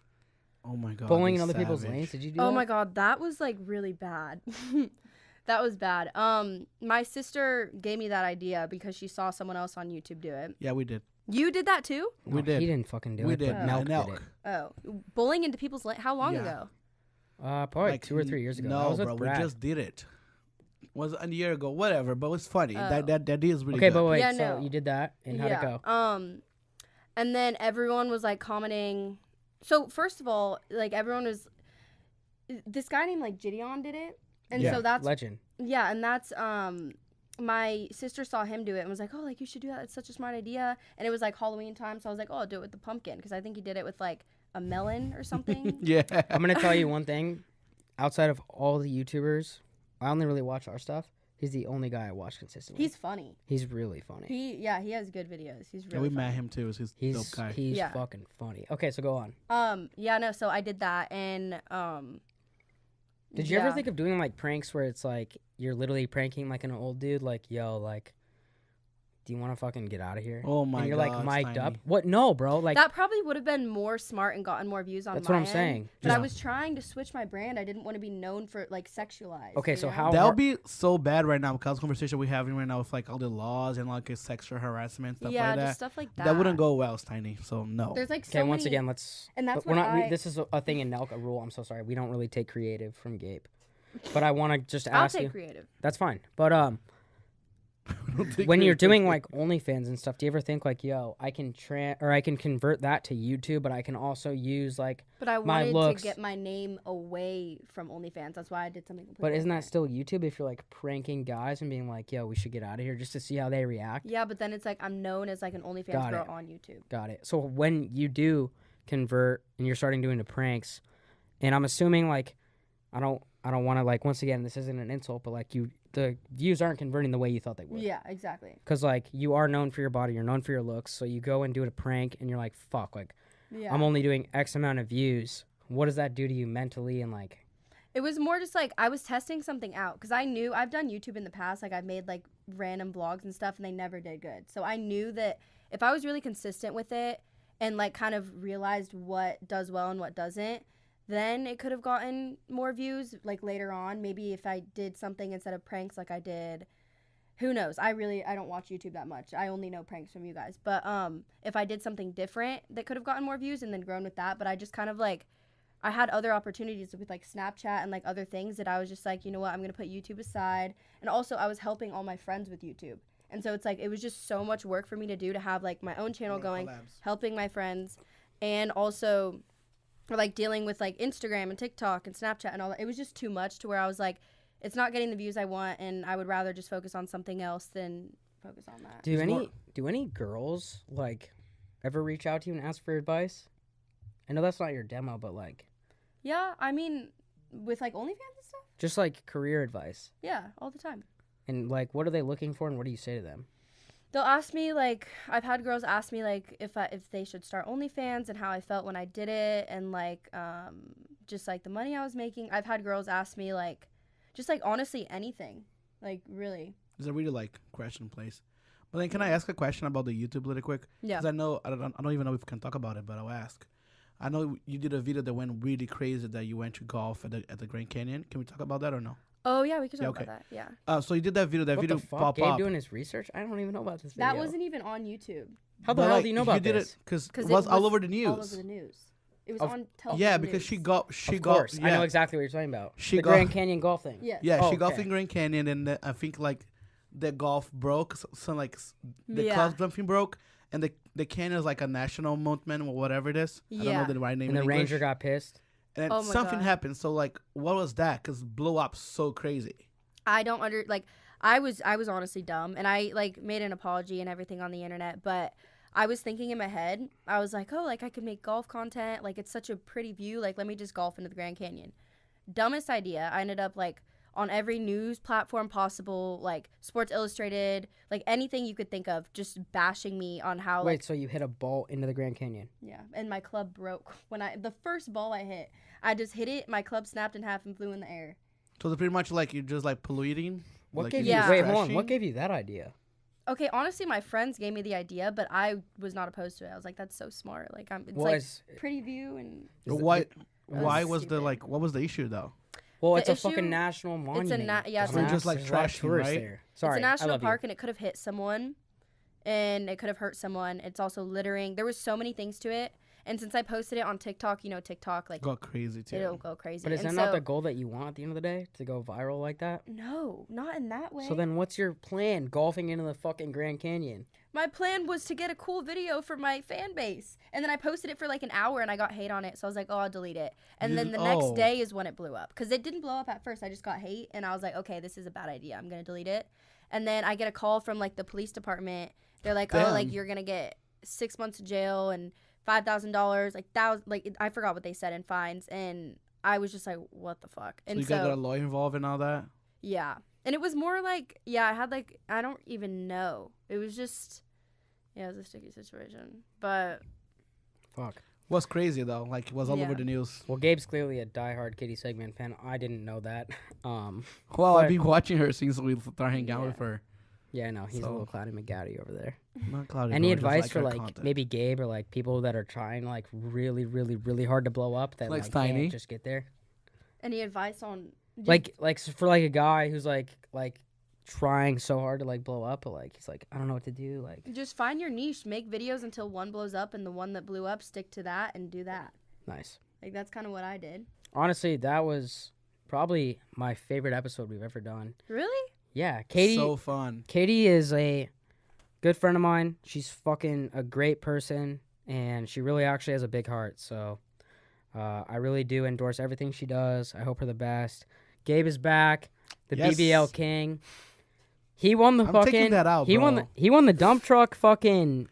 Oh my god. Bowling in he's other people's savage. lanes? Did you do Oh that? my god, that was like really bad. That was bad. My sister gave me that idea because she saw someone else on YouTube do it. Yeah, we did. You did that too? We No, did. He didn't fucking do We it. did. But Nelk Nelk. did it. Oh, bowling into people's lane. How long Yeah. ago? Probably Like, 2 or 3 years ago. No, that was with bro, Brad. we just did it. Was a year ago, whatever. But it's funny. Oh. That idea is really Okay, good. but wait. Yeah, so no. you did that, and how'd it go? And then everyone was like commenting. So first of all, like everyone was. This guy named like Gideon did it, and Yeah. so that's Legend. yeah, and that's my sister saw him do it and was like, oh, like you should do that. It's such a smart idea. And it was like Halloween time, so I was like, oh, I'll do it with the pumpkin because I think he did it with like a melon or something. Yeah. I'm gonna tell you one thing. Outside of all the YouTubers, I only really watch our stuff. He's the only guy I watch consistently. He's funny. He's really funny. He has good videos. He's Yeah, really we funny. met him too. He's He's dope guy. he's Yeah. fucking funny. Okay, so go on. Yeah, no, so I did that and Did you ever yeah. think of doing like pranks where it's like you're literally pranking like an old dude, like, yo, like, do you want to fucking get out of here? Oh my and you're god. like mic'd up. Steiny. What? No, bro. Like that probably would have been more smart and gotten more views on that's my what I'm end. saying. But Just- I was trying to switch my brand. I didn't want to be known for like sexualized. Okay, you so know? how- That would be so bad right now because the conversation we're having right now with like all the laws and like sexual harassment stuff yeah, like just that. stuff like that. That wouldn't go well, Steiny. So no. There's like Okay, so once many, again, let's. and that's we're what not. I. This is a thing in Nelk, a rule. I'm so sorry. We don't really take creative from Gabe, but I want to just I'll ask take you. creative. That's fine. But when you're doing like OnlyFans and stuff, do you ever think like, yo, I can I can convert that to YouTube, but I can also use like. But I my wanted looks- to get my name away from OnlyFans. That's why I did something completely But isn't that different. still YouTube if you're like pranking guys and being like, yo, we should get out of here just to see how they react? Yeah, but then it's like I'm known as like an OnlyFans Got girl it. on YouTube. Got it. So when you do convert and you're starting doing the pranks, and I'm assuming like, I don't want to like, once again, this isn't an insult, but like the views aren't converting the way you thought they would. Yeah, exactly. Because like you are known for your body, you're known for your looks, so you go and do a prank and you're like, fuck, like Yeah. I'm only doing X amount of views. What does that do to you mentally and like? It was more just like I was testing something out because I knew I've done YouTube in the past. Like I've made like random vlogs and stuff and they never did good. So I knew that if I was really consistent with it and like kind of realized what does well and what doesn't, then it could have gotten more views like later on. Maybe if I did something instead of pranks like I did. Who knows? I don't watch YouTube that much. I only know pranks from you guys. But if I did something different that could have gotten more views and then grown with that, but I just kind of like I had other opportunities with like Snapchat and like other things that I was just like, you know what, I'm going to put YouTube aside. And also I was helping all my friends with YouTube. And so it's like, it was just so much work for me to do to have like my own channel going, helping my friends, and also like dealing with like Instagram and TikTok and Snapchat and all that. It was just too much to where I was like, it's not getting the views I want. And I would rather just focus on something else than focus on that. Do any girls like ever reach out to you and ask for advice? I know that's not your demo, but like. Yeah. I mean, with like OnlyFans and stuff. Just like career advice. Yeah. All the time. And like, what are they looking for and what do you say to them? They'll ask me, like, I've had girls ask me, like, if they should start OnlyFans and how I felt when I did it and, like, just, like, the money I was making. I've had girls ask me, like, just, like, honestly, anything. Like, really. It's a really like question place. But then can I ask a question about the YouTube really quick? Yeah. Because I don't even know if we can talk about it, but I'll ask. I know you did a video that went really crazy that you went to golf at the Grand Canyon. Can we talk about that or no? Oh, yeah, we could talk okay. about that. Yeah. So you did that video. That What video the fuck? popped Gabe up. doing his research? I don't even know about this video. That wasn't even on YouTube. How the But, hell like, do you know about did this? it because it 'Cause was all over the news. All over the news. It was Of- on television. Yeah, because news. she got Of course. yeah. I know exactly what you're talking about. She the got- Grand Canyon golf thing. Yes. Yeah, Oh, she golfed okay. in Grand Canyon, and I think like the golf broke. So like the Yeah. club something broke, and the canyon is like a national monument or whatever it is. I don't Yeah. know the right name. And the in English. ranger got pissed. And then Oh my something God. happened. So like, what was that? Because blew up so crazy. I don't I was honestly dumb, and I like made an apology and everything on the internet, but I was thinking in my head, I was like, oh, like I could make golf content, like it's such a pretty view, like let me just golf into the Grand Canyon. Dumbest idea. I ended up like on every news platform possible, like Sports Illustrated, like anything you could think of, just bashing me on how Wait, so you hit a ball into the Grand Canyon? yeah, and my club broke when the first ball I hit, I just hit it, my club snapped in half and flew in the air. So it's pretty much like you're just like polluting. What like gave you're you? just Wait, hold on. trashing? What gave you that idea? Okay, honestly, my friends gave me the idea, but I was not opposed to it. I was like, that's so smart. Like it's Well, like pretty view and Why? was Why was the stupid. like? What was the issue though? Well, The it's a issue- fucking national monument. yeah, So just like There's a lot of trashing, tourists right? there. Sorry, it's a national I love park, and it could have hit someone, and it could have hurt someone. It's also littering. There was so many things to it, and since I posted it on TikTok, you know, TikTok like Go crazy too. it'll go crazy. But is And that not so- the goal that you want at the end of the day? To go viral like that? No, not in that way. So then what's your plan? Golfing into the fucking Grand Canyon? My plan was to get a cool video for my fan base. And then I posted it for like an hour and I got hate on it. So I was like, oh, I'll delete it. And then the next day is when it blew up. Because it didn't blow up at first. I just got hate. And I was like, okay, this is a bad idea. I'm going to delete it. And then I get a call from like the police department. They're like, oh, like Damn. you're going to get 6 months of jail and $5,000. I forgot what they said in fines. And I was just like, what the fuck? So And you got a lawyer involved in all that? yeah. And it was more like, yeah, I had like, I don't even know. It was just, yeah, it was a sticky situation. But Fuck. What's crazy though? Like it was all over Yeah. the news. Well, Gabe's clearly a diehard Katie Sigmond fan. I didn't know that. Well, But- I've been watching her since we started hanging out with Yeah. her. Yeah, I know. He's a So- little Cloudy McGowdy over there. Not Cloudy, Any bro, just advice for her like content. maybe Gabe or like people that are trying like really, really, really hard to blow up that Like like Steiny? can't just get there? any advice on Like for like a guy who's like trying so hard to like blow up, but like he's like I don't know what to do. Like just find your niche, make videos until one blows up, and the one that blew up, stick to that and do that. nice. Like that's kind of what I did. Honestly, that was probably my favorite episode we've ever done. Really? Yeah, Katie. So fun. Katie is a good friend of mine. She's fucking a great person, and she really actually has a big heart. So I really do endorse everything she does. I hope her the best. Gabe is back, the Yes. BBL king. He won the I'm fucking. taking that out, he won bro. he won the dump truck fucking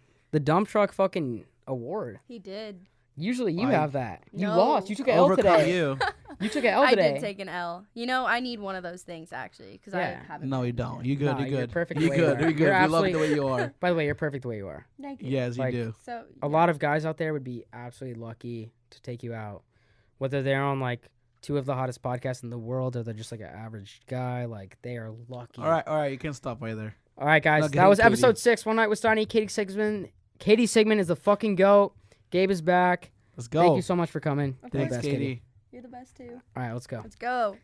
award. He did. Usually you I- have that. You No. lost. You took an L Overcome today. you. You took an L I today. did take an L. You know, I need one of those things actually because Yeah. I haven't. No, you don't. You good. Nah, you you're good. perfect You the way you good. are. You good. You're We love the absolutely- way you are. By the way, you're perfect the way you are. Thank you. Yes, you Like- do. So A lot of guys out there would be absolutely lucky to take you out, whether they're on like two of the hottest podcasts in the world or they're just like an average guy. Like they are lucky. All right. You can stop right there. All right, guys. Not That was getting episode 6. One Night with Steiny. Katie Sigmond. Katie Sigmond is the fucking goat. Gabe is back. Let's go. Thank you so much for coming. Of You're the Thanks, best, Katie. You're the best too. All right, let's go. Let's go.